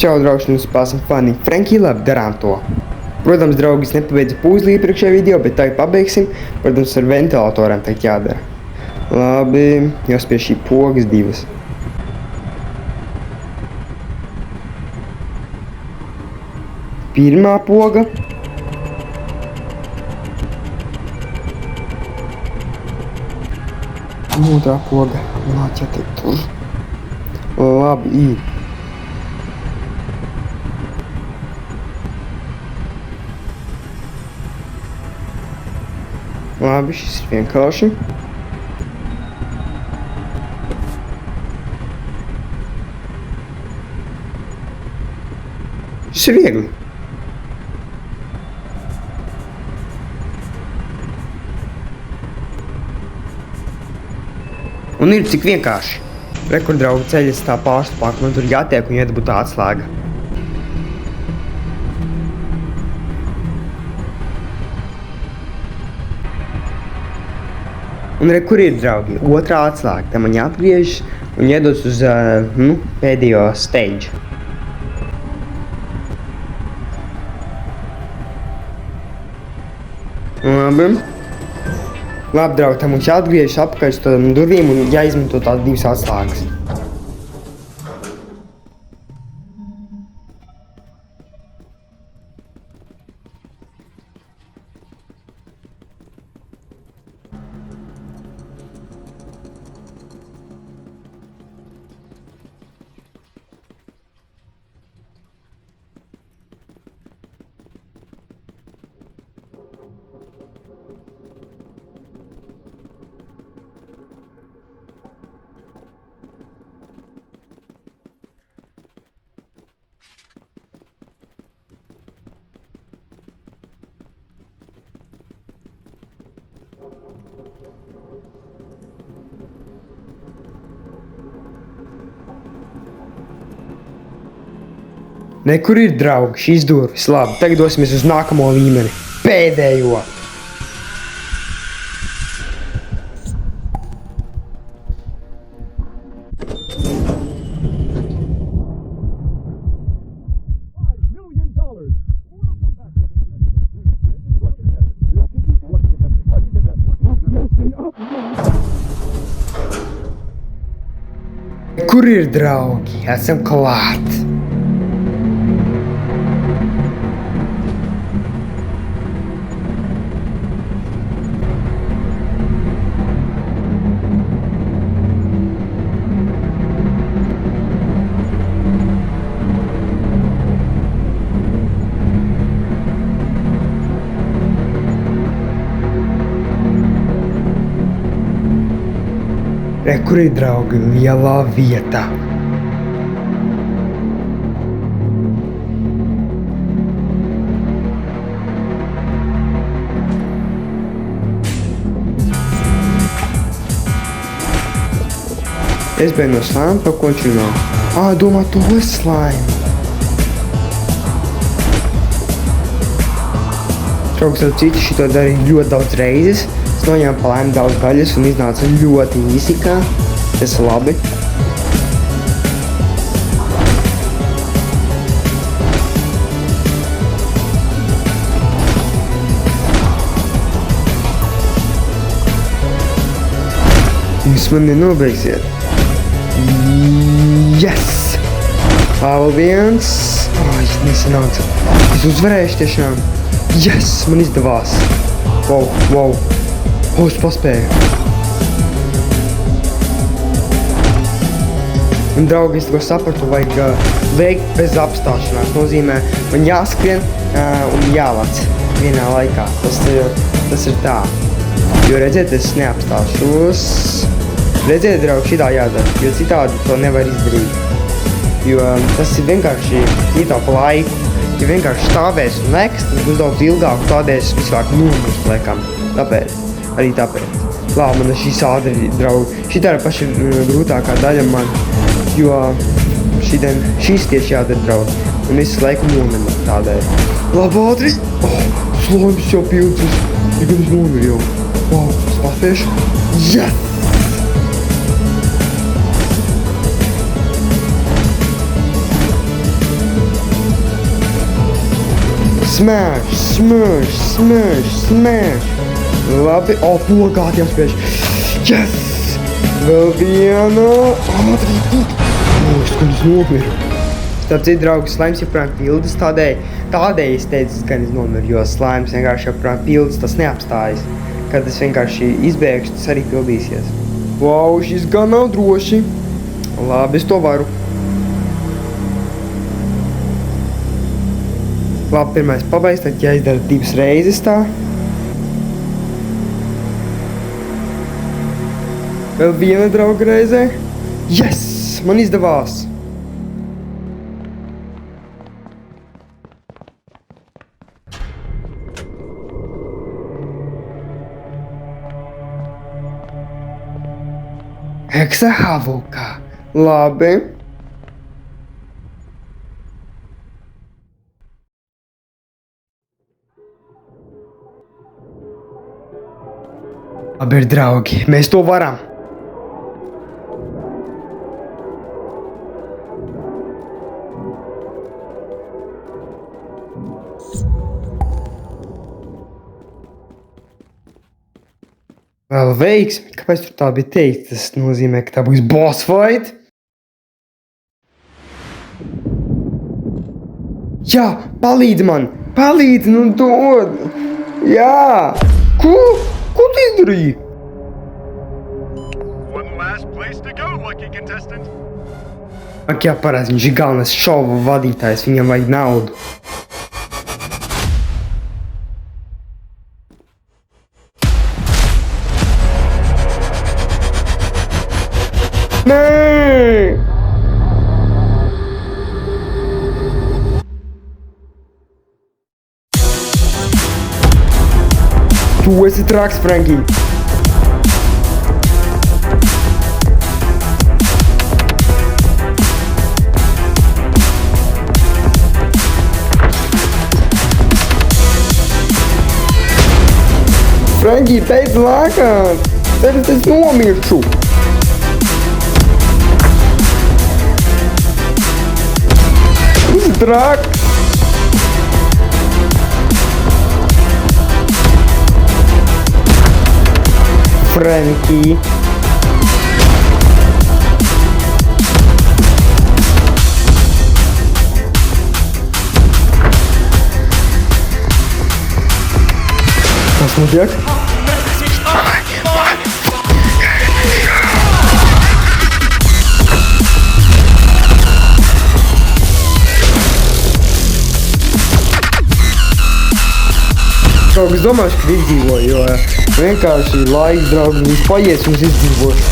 Čau, draugs, mums spēsim fani. Franki, labi, darām to. Protams, draugi, es nepabeidzu pūzli iepriekšējā video, bet tā pabeigsim. Protams, ar ventilatoriem tagad jādara. Labi, jāspiež šī pogas divas. Pirmā poga. Otrā poga. Nāķētiet tur. Labi, ir. Labi, šis ir vienkārši. Šis ir viegli. Un ir cik vienkārši. Rekur, draugi, ceļas tā pārstupāk, man tur jātiek un jādabūt tā atslēga. Un rekur ir, draugi, otrā atslēga. Tā man jāatgriežas un jādodas uz pēdējo stage. Labi. Labi, draugi, tā mums jāatgriežas apakaļ uz tādām durvīm un jāizmanto tās divas atslēgas. Nekur ir, draugi, šīs durvis. Labi, tagad dosimies uz nākamo līmeni. Pēdējo. Kur ir, draugi? Esam klāt. Kur ir, draugi, lielā vieta. Es biju no slime, pa ko viņš runā? Domā, to ir slime. Draugs, ar citu šito darīju ļoti daudz reizes. Es noņēmu pa laimi daudz gaļas un iznāca ļoti īsikā. Tas ir labi. Jūs man nenobeigsiet. Yes! Vēl viens. Es nesanāca. Es uzvarēšu tiešām. Yes! Man izdevās. Wow. Es paspēju. Un, draugi, es to sapratu, vajag veikt bez apstāšanās. Nozīmē, man jāskrien un jālec vienā laikā. Tas ir tā. Jo, redziet, es neapstāšos. Redziet, draugi, šitā jādara, jo citādi to nevar izdarīt. Jo tas ir vienkārši ietaupa laiku. Ja vienkārši stāvēs un leks, tad būs daudz ilgāk, tādēļ es visu laiku nomirst laikam. Tāpēc. Labi, man šī sādri, draugi. Šitā ir paša grūtākā daļa man, jo šīs tieši jādara, draugi. Un visu laiku nominu tādēļ. Labi, ātri! Slimes jau pilcis. Ja gan es nomiru jau. Es paspēšu. Yes! Smash, smash, smash, smash. Labi, o, pogāt jāspiež. Yes! Vēl viena. Ātri. Es gan es nomiru. Starp citu, draugi, slaims joprojām pildas, tādēļ es teicu, gan es nomiru, jo slaims vienkārši joprojām pildas, tas neapstājas. Kad es vienkārši izbēgšu, tas arī pildīsies. Wow, šis gan nav droši. Labi, es to varu. Labi, pirmais pabeigts, tad jāizdara 2 reizes tā. Vēl viena drauga reizē. Yes! Man izdevās! Heksahavuka. Labi. Labi, draugi, mēs to varam. Vēl veiksmi, kāpēc tur tā bija teikt? Tas nozīmē, ka tā būs boss fight. Jā, palīdzi man! Palīdzi, nu dod! Jā! Ko tu izdarīji? Ak jā, parāds, viņš ir galvenais šovu vadītājs, viņam vajag naudu. Nē! Tu esi traks, Franki! Franki, beidz lākāt! Tevis es nomiršu! Traks! Franki! Kas notiek? Draugi, es domāju, ka izdzīvoju, jo vienkārši laiks, draugi, viņš paies un es izdzīvošu.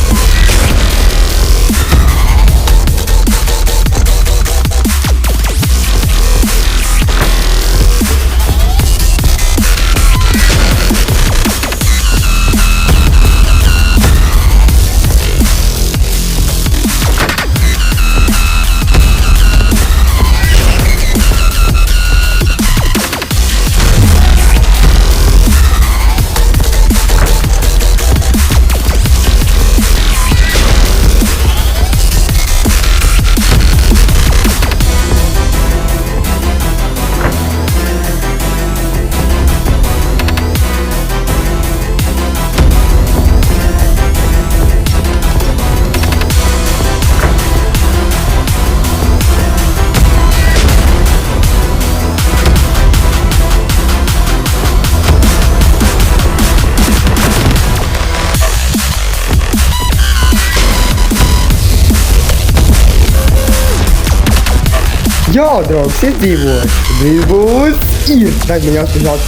Jā, draugs, izdzīvoju. Viss būs ir. Tagad man jāspēžāt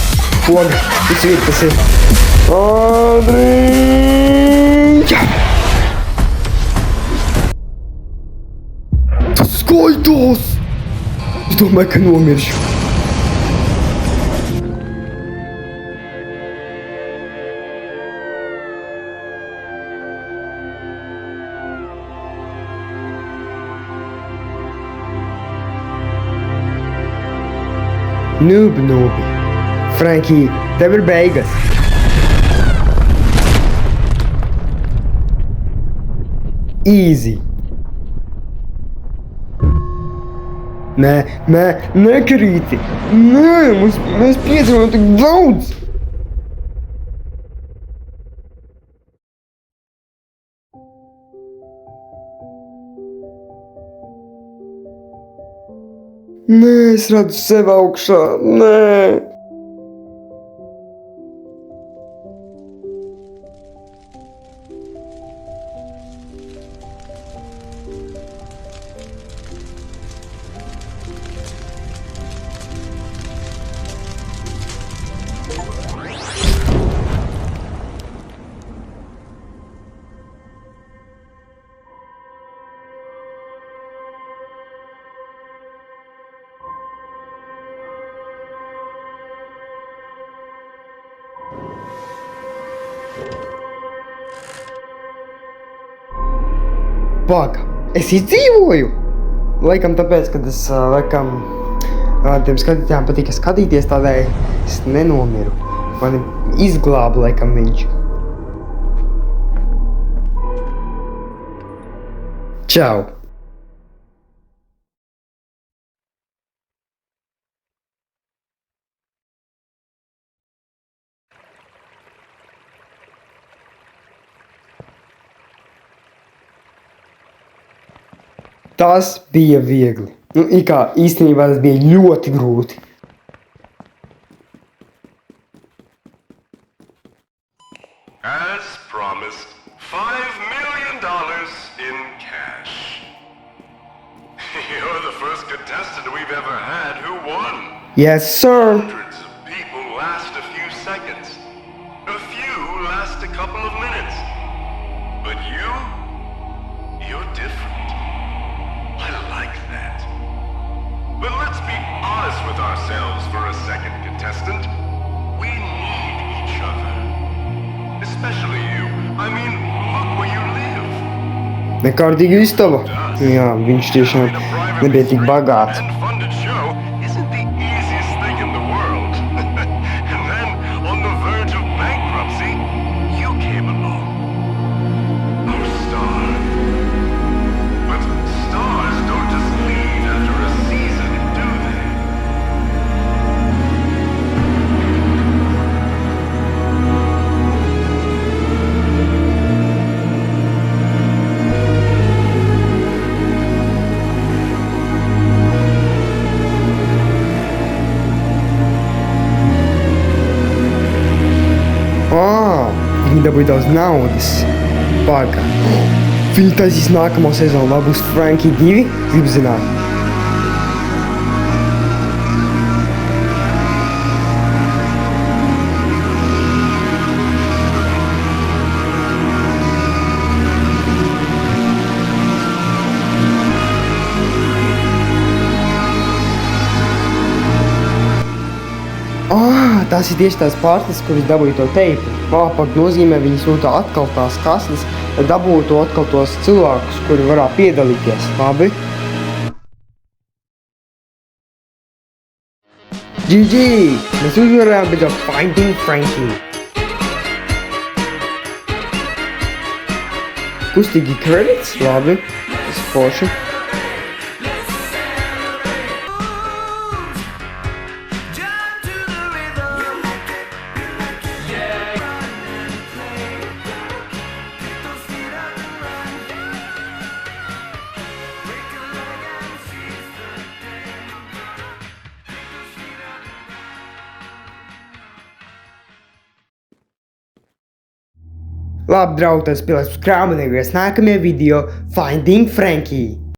poga. Visu ir, kas ir. Andriņ! Tas skaitos! Es domāju, ka nomiršu. Noob. Franki, tev ir beigas. Easy. Nē, nekrīti! Nē, mēs piedzīvojam tik daudz! Nē, es redzu sevi augšā, nē! Paga, es izdzīvoju! Laikam tāpēc, kad es, tiem skatītājiem patika skatīties, tādēļ es nenomiru. Mani izglāba, laikam, viņš. Čau! Tas bija viegli. Īstenībā tas bija ļoti grūti. As promised, $5 million in cash. You're the first contestant we've ever had who won. Yes, sir. Hundreds of people last a few seconds. A few last a couple of minutes. But you're different. I like that. But let's be honest with ourselves for a second, contestant. We need each other. Especially you. I mean, look where you live. Nekārtīga istaba. Jā, viņš tiešām nebija tik bagāts. And funded show isn't the easiest thing in the world. And then, on the verge of bankruptcy, you came along. Our star. But stars don't just leave after a season, do they? Viņi dabūja daudz naudas. Paga. Viņi taisīs nākamo sezonu. Vai būs Frankie 2? Gribu zināt. Tās ir tieši tās pārstas, kuras dabūja to teipu. Pak nozīmē, viņi sūta atkal tās kastes, lai dabūtu atkal tos cilvēkus, kuri varētu piedalīties. Labi? GG! Mēs uzvarējām pēc Finding Frankie. Kustīgi kredits? Labi. Tas forši. Labi, draugi, tas spēlēs uz krāmenīgais nākamajā video Finding Frankie.